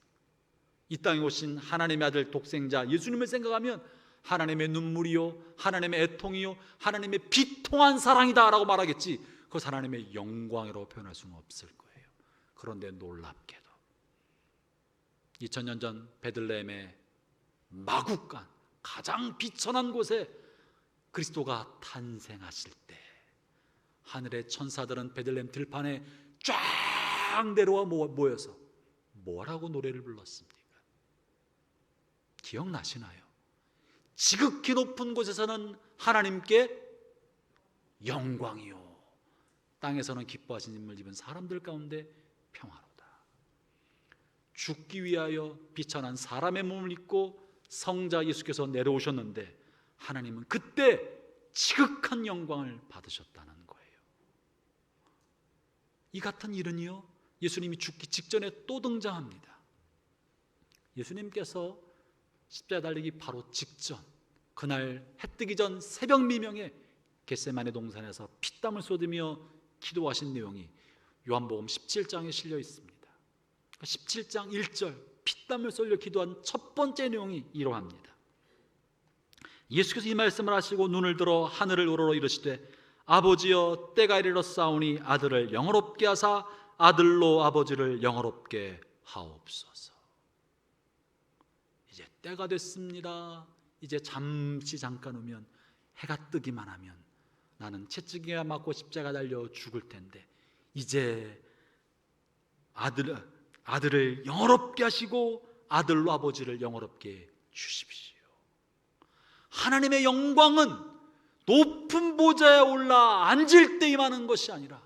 이 땅에 오신 하나님의 아들 독생자 예수님을 생각하면 하나님의 눈물이요, 하나님의 애통이요, 하나님의 비통한 사랑이다 라고 말하겠지, 그것 하나님의 영광이라고 표현할 수는 없을 거예요. 그런데 놀랍게도 2000년 전 베들레헴의 마구간, 가장 비천한 곳에 그리스도가 탄생하실 때 하늘의 천사들은 베들레헴 들판에 쫙 내려와 모여서 뭐라고 노래를 불렀습니까? 기억나시나요? 지극히 높은 곳에서는 하나님께 영광이요, 땅에서는 기뻐하시는 입은 사람들 가운데 평화로다. 죽기 위하여 비천한 사람의 몸을 입고 성자 예수께서 내려오셨는데 하나님은 그때 지극한 영광을 받으셨다는 거예요. 이 같은 일은요, 예수님이 죽기 직전에 또 등장합니다. 예수님께서 십자가 달리기 바로 직전, 그날 해 뜨기 전 새벽 미명에 겟세마네 동산에서 피땀을 쏟으며 기도하신 내용이 요한복음 17장에 실려 있습니다. 17장 1절, 피땀을 쏠려 기도한 첫 번째 내용이 이러합니다. 예수께서 이 말씀을 하시고 눈을 들어 하늘을 우러러 이르시되 아버지여 때가 이르렀사오니 아들을 영화롭게 하사 아들로 아버지를 영화롭게 하옵소서. 이제 때가 됐습니다. 이제 잠깐 후면 해가 뜨기만 하면 나는 채찍에 맞고 십자가 달려 죽을 텐데 이제 아들을 영화롭게 하시고 아들로 아버지를 영화롭게 주십시오. 하나님의 영광은 높은 보좌에 올라 앉을 때 임하는 것이 아니라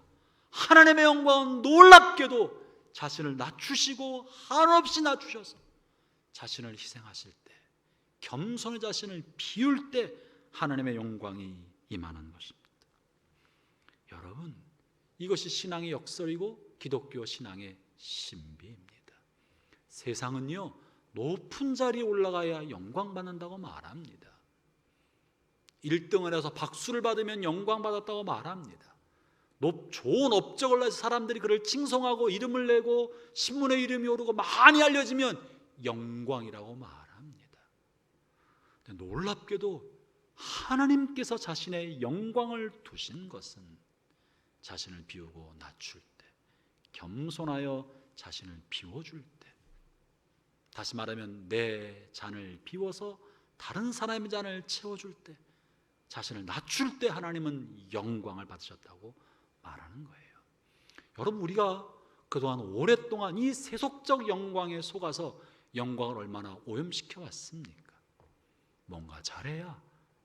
하나님의 영광은 놀랍게도 자신을 낮추시고 한없이 낮추셔서 자신을 희생하실 때, 겸손의 자신을 비울 때 하나님의 영광이 임하는 것입니다. 여러분, 이것이 신앙의 역설이고 기독교 신앙의 신비입니다. 세상은요, 높은 자리에 올라가야 영광 받는다고 말합니다. 1등을 해서 박수를 받으면 영광 받았다고 말합니다. 좋은 업적을 해서 사람들이 그를 칭송하고 이름을 내고 신문에 이름이 오르고 많이 알려지면 영광이라고 말합니다. 근데 놀랍게도 하나님께서 자신의 영광을 두신 것은 자신을 비우고 낮출 때, 겸손하여 자신을 비워줄 때, 다시 말하면 내 잔을 비워서 다른 사람의 잔을 채워줄 때, 자신을 낮출 때 하나님은 영광을 받으셨다고 말하는 거예요. 여러분, 우리가 그동안 오랫동안 이 세속적 영광에 속아서 영광을 얼마나 오염시켜 왔습니까? 뭔가 잘해야,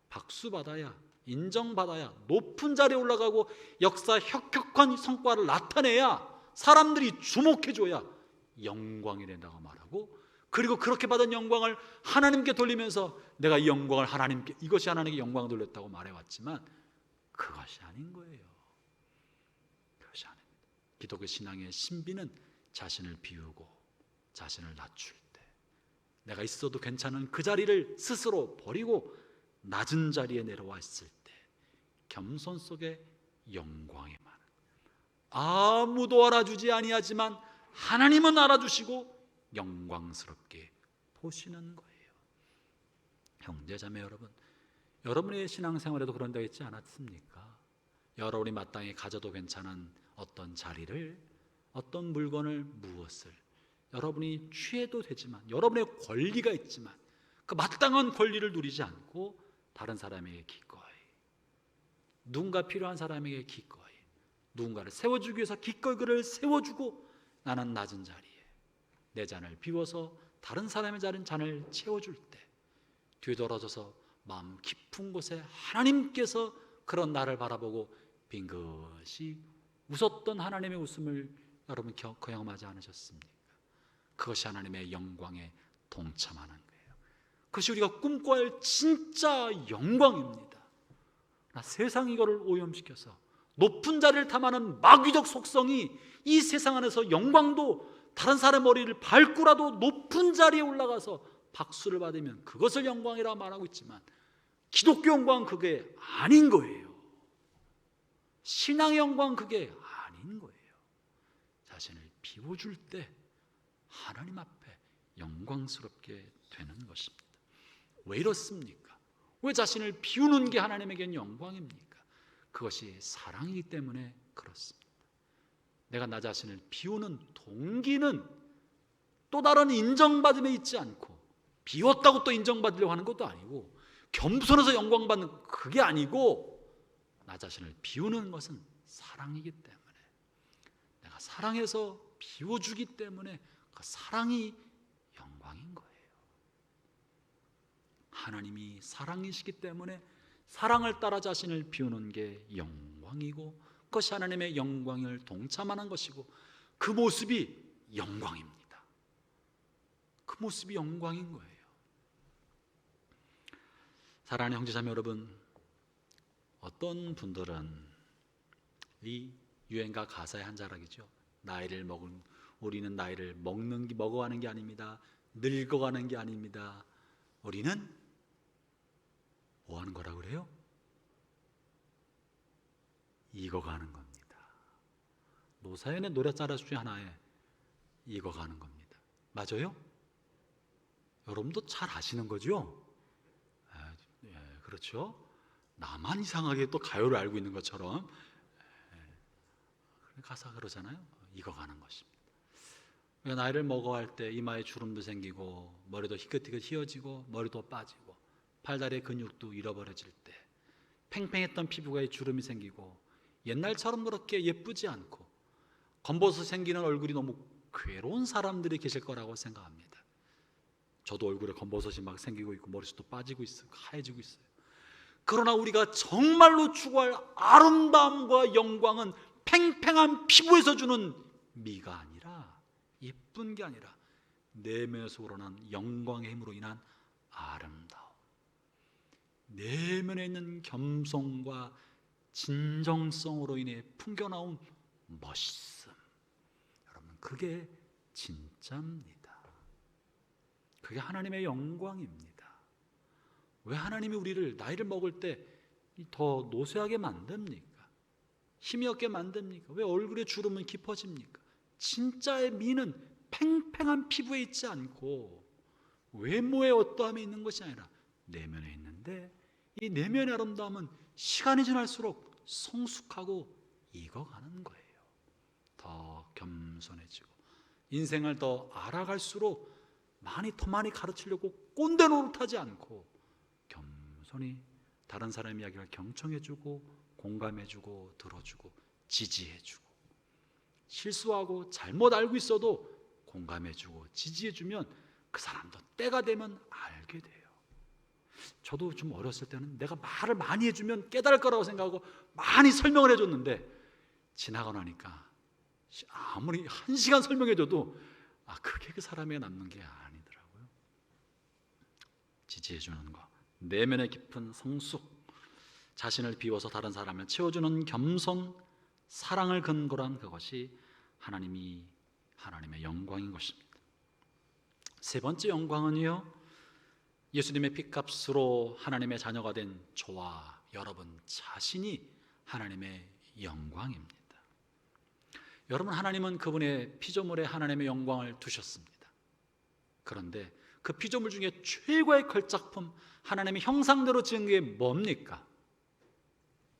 박수 받아야, 인정받아야 높은 자리에 올라가고 역사 혁혁한 성과를 나타내야 사람들이 주목해줘야 영광이 된다고 말하고, 그리고 그렇게 받은 영광을 하나님께 돌리면서 내가 이 영광을 하나님께, 이것이 하나님께 영광을 돌렸다고 말해왔지만 그것이 아닌 거예요. 그것이 아닙니다. 기독교 신앙의 신비는 자신을 비우고 자신을 낮출 때, 내가 있어도 괜찮은 그 자리를 스스로 버리고 낮은 자리에 내려와 있을 때 겸손 속에 영광이 많은, 아무도 알아주지 아니하지만 하나님은 알아주시고 영광스럽게 보시는 거예요. 형제자매 여러분, 여러분의 신앙생활에도 그런 데 있지 않았습니까? 여러분이 마땅히 가져도 괜찮은 어떤 자리를, 어떤 물건을, 무엇을 여러분이 취해도 되지만, 여러분의 권리가 있지만 그 마땅한 권리를 누리지 않고 다른 사람에게 기꺼이, 누군가 필요한 사람에게 기꺼이, 누군가를 세워주기 위해서 기꺼이 그를 세워주고 나는 낮은 자리에 내 잔을 비워서 다른 사람의 잔을 채워줄 때 뒤돌아져서 마음 깊은 곳에 하나님께서 그런 나를 바라보고 빙긋이 웃었던 하나님의 웃음을 여러분 경험하지 않으셨습니까? 그것이 하나님의 영광에 동참하는 거예요. 그것이 우리가 꿈꿔야 할 진짜 영광입니다. 세상이 이거를 오염시켜서 높은 자리를 탐하는 마귀적 속성이 이 세상 안에서 영광도 다른 사람의 머리를 밟고라도 높은 자리에 올라가서 박수를 받으면 그것을 영광이라고 말하고 있지만 기독교 영광은 그게 아닌 거예요. 신앙의 영광은 그게 아닌 거예요. 자신을 비워줄 때 하나님 앞에 영광스럽게 되는 것입니다. 왜 이렇습니까? 왜 자신을 비우는 게 하나님에게는 영광입니까? 그것이 사랑이기 때문에 그렇습니다. 내가 나 자신을 비우는 동기는 또 다른 인정받음에 있지 않고, 비웠다고 또 인정받으려고 하는 것도 아니고, 겸손해서 영광받는 그게 아니고, 나 자신을 비우는 것은 사랑이기 때문에, 내가 사랑해서 비워주기 때문에 그 사랑이 영광인 거예요. 하나님이 사랑이시기 때문에 사랑을 따라 자신을 비우는 게 영광이고, 그것이 하나님의 영광을 동참하는 것이고, 그 모습이 영광입니다. 그 모습이 영광인 거예요. 사랑하는 형제자매 여러분, 어떤 분들은 이 유행가 가사의 한 자락이죠. 나이를 먹은, 우리는 나이를 먹어가는 게 아닙니다. 늙어가는 게 아닙니다. 우리는 뭐 하는 거라고 그래요? 익어가는 겁니다. 노사연의 노랫자락 중에 하나에 익어가는 겁니다. 맞아요? 여러분도 잘 아시는 거죠? 그렇죠? 나만 이상하게 또 가요를 알고 있는 것처럼 가사가 그러잖아요. 익어가는 것입니다. 우리가 나이를 먹어갈 때 이마에 주름도 생기고 머리도 희끗희끗 휘어지고 머리도 빠지고 팔다리의 근육도 잃어버려질 때 팽팽했던 피부에 주름이 생기고 옛날처럼 그렇게 예쁘지 않고 검버섯 생기는 얼굴이 너무 괴로운 사람들이 계실 거라고 생각합니다. 저도 얼굴에 검버섯이 막 생기고 있고 머리숱도 빠지고 있어요. 하얘지고 있어요. 그러나 우리가 정말로 추구할 아름다움과 영광은 팽팽한 피부에서 주는 미가 아니라, 예쁜 게 아니라 내면에서 우러난 영광의 힘으로 인한 아름다움, 내면에 있는 겸손과 진정성으로 인해 풍겨나온 멋있음. 여러분, 그게 진짜입니다. 그게 하나님의 영광입니다. 왜 하나님이 우리를 나이를 먹을 때 더 노쇠하게 만듭니까? 힘이 없게 만듭니까? 왜 얼굴의 주름은 깊어집니까? 진짜의 미는 팽팽한 피부에 있지 않고 외모의 어떠함에 있는 것이 아니라 내면에 있는데, 이 내면의 아름다움은 시간이 지날수록 성숙하고 익어가는 거예요. 더 겸손해지고 인생을 더 알아갈수록 더 많이 가르치려고 꼰대 노릇하지 않고 겸손히 다른 사람의 이야기를 경청해주고 공감해주고 들어주고 지지해주고, 실수하고 잘못 알고 있어도 공감해주고 지지해주면 그 사람도 때가 되면 알게 돼요. 저도 좀 어렸을 때는 내가 말을 많이 해주면 깨달을 거라고 생각하고 많이 설명을 해줬는데, 지나고 나니까 아무리 1시간 설명해줘도 그게 그 사람에게 남는 게 아니더라고요. 지지해주는 것, 내면의 깊은 성숙, 자신을 비워서 다른 사람을 채워주는 겸손, 사랑을 근거로 한 그것이 하나님의 영광인 것입니다. 세 번째 영광은요, 예수님의 핏값으로 하나님의 자녀가 된 저와 여러분 자신이 하나님의 영광입니다. 여러분, 하나님은 그분의 피조물에 하나님의 영광을 두셨습니다. 그런데 그 피조물 중에 최고의 걸작품, 하나님의 형상대로 지은 게 뭡니까?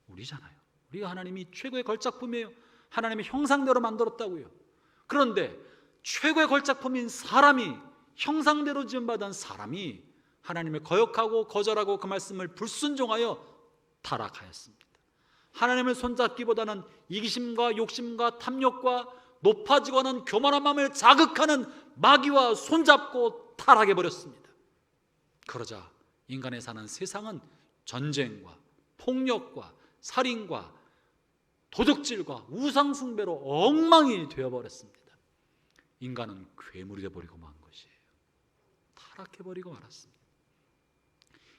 우리잖아요. 우리가 하나님이 최고의 걸작품이에요. 하나님의 형상대로 만들었다고요. 그런데 최고의 걸작품인 사람이, 형상대로 지음받은 사람이 하나님을 거역하고 거절하고 그 말씀을 불순종하여 타락하였습니다. 하나님을 손잡기보다는 이기심과 욕심과 탐욕과 높아지고는 교만한 마음을 자극하는 마귀와 손잡고 타락해버렸습니다. 그러자 인간의 사는 세상은 전쟁과 폭력과 살인과 도둑질과 우상숭배로 엉망이 되어버렸습니다. 인간은 괴물이 되어버리고 만 것이에요. 타락해버리고 말았습니다.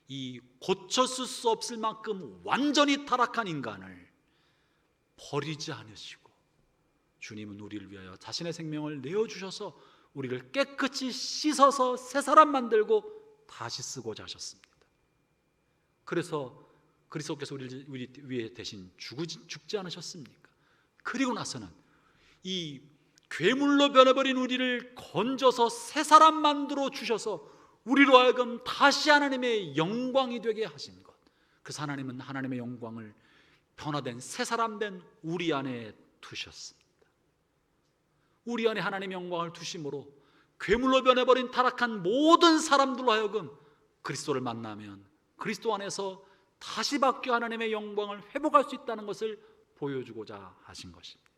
이 고쳤을 수 없을 만큼 완전히 타락한 인간을 버리지 않으시고, 주님은 우리를 위하여 자신의 생명을 내어주셔서 우리를 깨끗이 씻어서 새 사람 만들고 다시 쓰고자 하셨습니다. 그래서 그리스도께서 우리 위해 대신 죽지 않으셨습니까? 그리고 나서는 이 괴물로 변해버린 우리를 건져서 새 사람 만들어 주셔서 우리로 하여금 다시 하나님의 영광이 되게 하신 것, 그래서 하나님은 하나님의 영광을 변화된 새 사람 된 우리 안에 두셨습니다. 우리 안에 하나님의 영광을 두심으로 괴물로 변해버린 타락한 모든 사람들로 하여금 그리스도를 만나면 그리스도 안에서 다시 바뀌어 하나님의 영광을 회복할 수 있다는 것을 보여주고자 하신 것입니다.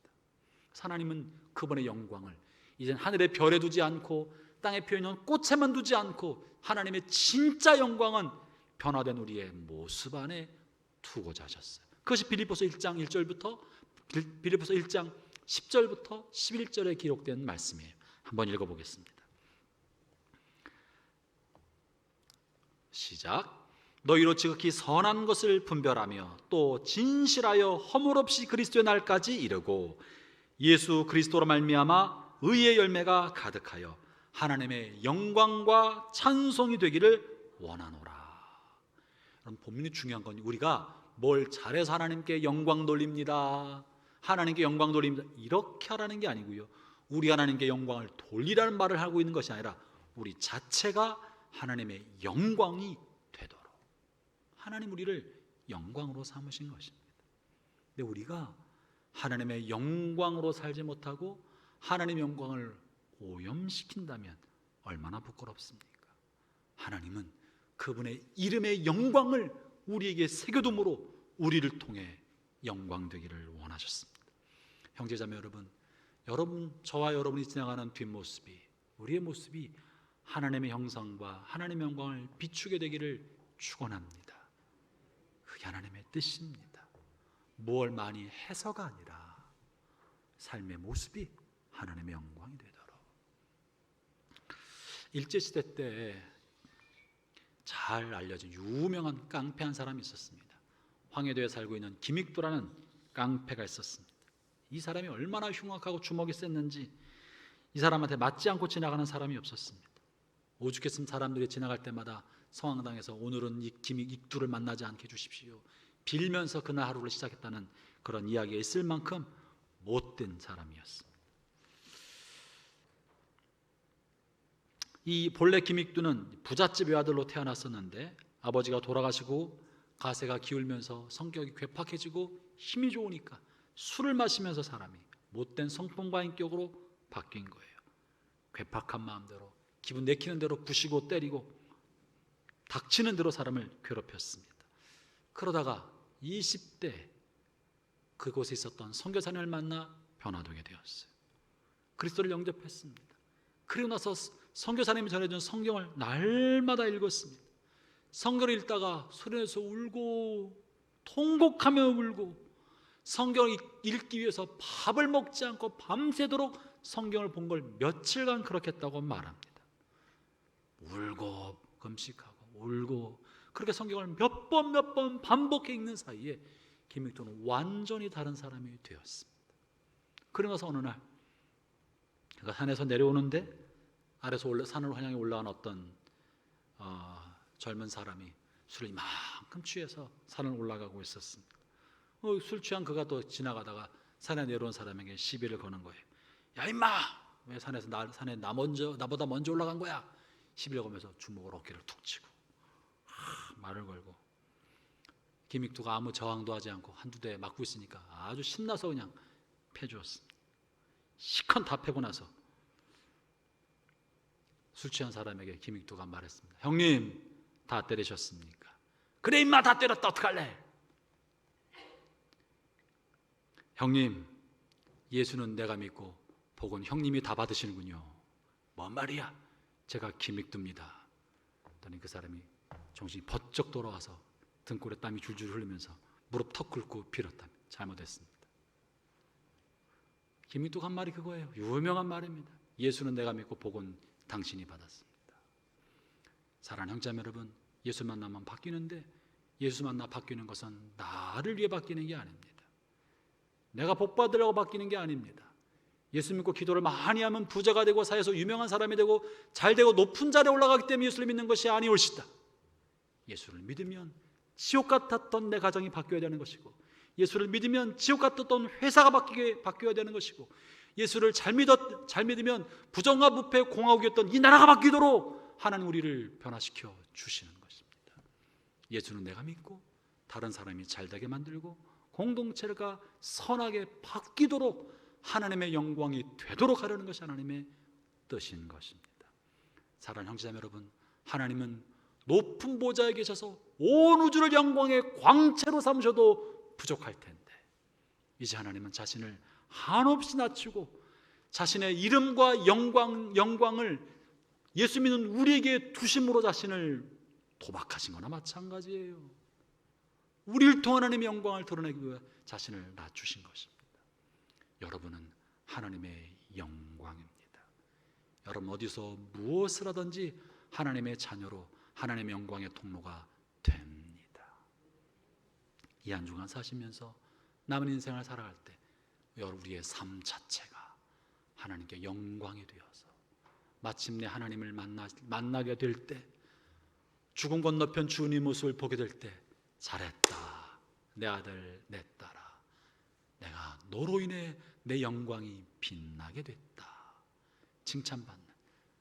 하나님은 그분의 영광을 이젠 하늘의 별에 두지 않고 땅에 피어있는 꽃에만 두지 않고 하나님의 진짜 영광은 변화된 우리의 모습 안에 두고자 하셨어요. 그것이 빌립보서 1장 10절부터 11절에 기록된 말씀이에요. 한번 읽어보겠습니다. 시작. 너희로 지극히 선한 것을 분별하며 또 진실하여 허물 없이 그리스도의 날까지 이르고 예수 그리스도로 말미암아 의의 열매가 가득하여 하나님의 영광과 찬송이 되기를 원하노라. 여러분, 본문이 중요한 건 우리가 뭘 잘해서 하나님께 영광 돌립니다, 하나님께 영광 돌립니다, 이렇게 하라는 게 아니고요, 우리 하나님께 영광을 돌리라는 말을 하고 있는 것이 아니라 우리 자체가 하나님의 영광이 되도록 하나님 우리를 영광으로 삼으신 것입니다. 근데 우리가 하나님의 영광으로 살지 못하고 하나님의 영광을 오염시킨다면 얼마나 부끄럽습니까? 하나님은 그분의 이름의 영광을 우리에게 새겨둠으로 우리를 통해 영광되기를 원하셨습니다. 형제자매 여러분, 저와 여러분이 지나가는 뒷모습이, 우리의 모습이 하나님의 형상과 하나님의 영광을 비추게 되기를 축원합니다. 그게 하나님의 뜻입니다. 무얼 많이 해서가 아니라 삶의 모습이 하나님의 영광이 되도록. 일제시대 때 잘 알려진 유명한 깡패 한 사람이 있었습니다. 황해도에 살고 있는 김익두라는 깡패가 있었습니다. 이 사람이 얼마나 흉악하고 주먹이 셌는지 이 사람한테 맞지 않고 지나가는 사람이 없었습니다. 오죽했으면 사람들이 지나갈 때마다 성황당에서 오늘은 이 김익두를 만나지 않게 해주십시오, 빌면서 그날 하루를 시작했다는 그런 이야기가 있을 만큼 못된 사람이었습니다. 이 본래 김익두는 부잣집 외아들로 태어났었는데 아버지가 돌아가시고 가세가 기울면서 성격이 괴팍해지고 힘이 좋으니까 술을 마시면서 사람이 못된 성품과 인격으로 바뀐 거예요. 괴팍한 마음대로 기분 내키는 대로 부시고 때리고 닥치는 대로 사람을 괴롭혔습니다. 그러다가 20대 그곳에 있었던 선교사님을 만나 변화되게 되었어요. 그리스도를 영접했습니다. 그리고 나서 선교사님이 전해준 성경을 날마다 읽었습니다. 성경을 읽다가 소리내서 울고 통곡하며 울고 성경을 읽기 위해서 밥을 먹지 않고 밤새도록 성경을 본 걸 며칠간 그렇게 했다고 말합니다. 울고 금식하고 울고 그렇게 성경을 몇 번 반복해 읽는 사이에 김익도는 완전히 다른 사람이 되었습니다. 그러면서 어느 날 그가 산에서 내려오는데 아래서 산을 향해 올라온 어떤 젊은 사람이 술을 이만큼 취해서 산을 올라가고 있었습니다. 술 취한 그가 또 지나가다가 산에 내려온 사람에게 시비를 거는 거예요. 야 임마, 왜 산에서 산에 나보다 먼저 올라간 거야? 시비를 걸면서 주먹으로 어깨를 툭 치고 말을 걸고, 김익두가 아무 저항도 하지 않고 한두 대 맞고 있으니까 아주 신나서 그냥 패주었습니다. 시컨 다 패고 나서 술 취한 사람에게 김익두가 말했습니다. 형님, 다 때리셨습니까? 그래 임마, 다 때렸다. 어떡할래? 형님, 예수는 내가 믿고 복은 형님이 다 받으시는군요. 뭔 말이야? 제가 김익두입니다. 그랬더니 그 사람이 정신이 번쩍 돌아와서 등골에 땀이 줄줄 흐르면서 무릎 턱 꿇고 빌었답니다. 잘못했습니다. 김익두가 한 말이 그거예요. 유명한 말입니다. 예수는 내가 믿고 복은 당신이 받았습니다. 사랑하는 형제자매 여러분, 예수 만나면 바뀌는데 예수 만나 바뀌는 것은 나를 위해 바뀌는 게 아닙니다. 내가 복 받으려고 바뀌는 게 아닙니다. 예수 믿고 기도를 많이 하면 부자가 되고 사회에서 유명한 사람이 되고 잘 되고 높은 자리에 올라가기 때문에 예수를 믿는 것이 아니올시다. 예수를 믿으면 지옥 같았던 내 가정이 바뀌어야 되는 것이고, 예수를 믿으면 지옥 같았던 회사가 바뀌어야 되는 것이고, 예수를 잘 믿으면 부정과 부패 공화국이었던 이 나라가 바뀌도록 하나님 우리를 변화시켜 주시는 것입니다. 예수는 내가 믿고 다른 사람이 잘되게 만들고 공동체가 선하게 바뀌도록 하나님의 영광이 되도록 하려는 것이 하나님의 뜻인 것입니다. 사랑하는 형제자매 여러분, 하나님은 높은 보좌에 계셔서 온 우주를 영광의 광채로 삼으셔도 부족할 텐데, 이제 하나님은 자신을 한없이 낮추고 자신의 이름과 영광을 예수 믿는 우리에게 두심으로 자신을 도박하신 거나 마찬가지예요. 우리를 통한 하나님의 영광을 드러내기 위해 자신을 낮추신 것입니다. 여러분은 하나님의 영광입니다. 여러분 어디서 무엇을 하든지 하나님의 자녀로 하나님의 영광의 통로가 됩니다. 이 한 주간 사시면서 남은 인생을 살아갈 때 우리의 삶 자체가 하나님께 영광이 되어서 마침내 하나님을 만나게 될 때, 죽음 건너편 주님 모습을 보게 될 때, 잘했다 내 아들 내 딸아, 내가 너로 인해 내 영광이 빛나게 됐다 칭찬받는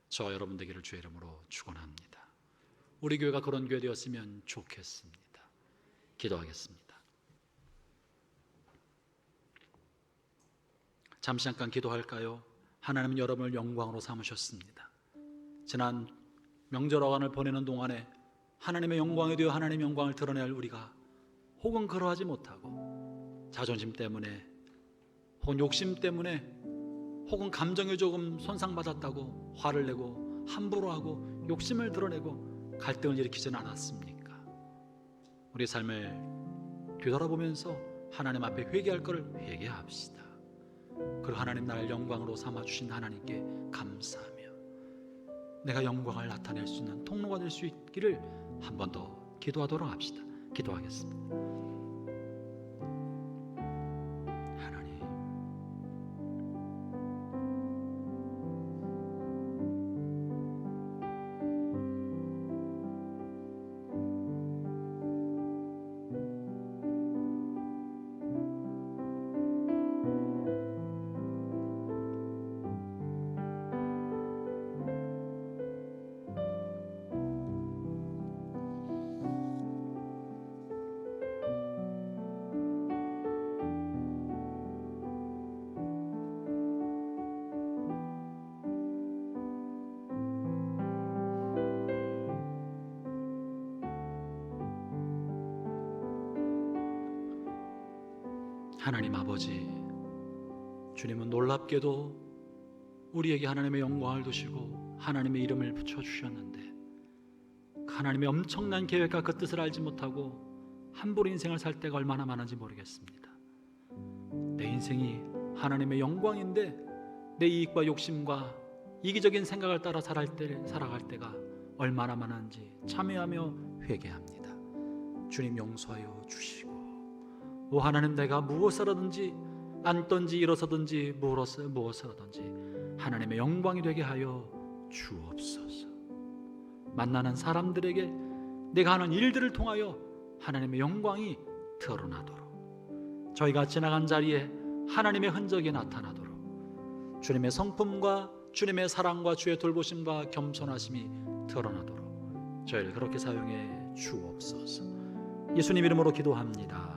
저와 여러분 되기를 주의 이름으로 축원합니다. 우리 교회가 그런 교회 되었으면 좋겠습니다. 기도하겠습니다. 잠시 잠깐 기도할까요? 하나님은 여러분을 영광으로 삼으셨습니다. 지난 명절 어간을 보내는 동안에 하나님의 영광이 되어 하나님의 영광을 드러낼 우리가 혹은 그러하지 못하고 자존심 때문에 혹은 욕심 때문에 혹은 감정이 조금 손상받았다고 화를 내고 함부로 하고 욕심을 드러내고 갈등을 일으키지는 않았습니까? 우리 삶을 뒤돌아보면서 하나님 앞에 회개할 것을 회개합시다. 그리고 하나님 나를 영광으로 삼아주신 하나님께 감사하며 내가 영광을 나타낼 수 있는 통로가 될 수 있기를 한 번 더 기도하도록 합시다. 기도하겠습니다. 하나님 아버지, 주님은 놀랍게도 우리에게 하나님의 영광을 두시고 하나님의 이름을 붙여주셨는데 하나님의 엄청난 계획과 그 뜻을 알지 못하고 함부로 인생을 살 때가 얼마나 많은지 모르겠습니다. 내 인생이 하나님의 영광인데 내 이익과 욕심과 이기적인 생각을 따라 살아갈 때가 얼마나 많은지 참회하며 회개합니다. 주님 용서하여 주시고, 오 하나님, 내가 무엇을 앉든지 일어서든지 무엇을 하든지 하나님의 영광이 되게 하여 주옵소서. 만나는 사람들에게 내가 하는 일들을 통하여 하나님의 영광이 드러나도록, 저희가 지나간 자리에 하나님의 흔적이 나타나도록, 주님의 성품과 주님의 사랑과 주의 돌보심과 겸손하심이 드러나도록 저희를 그렇게 사용해 주옵소서. 예수님 이름으로 기도합니다.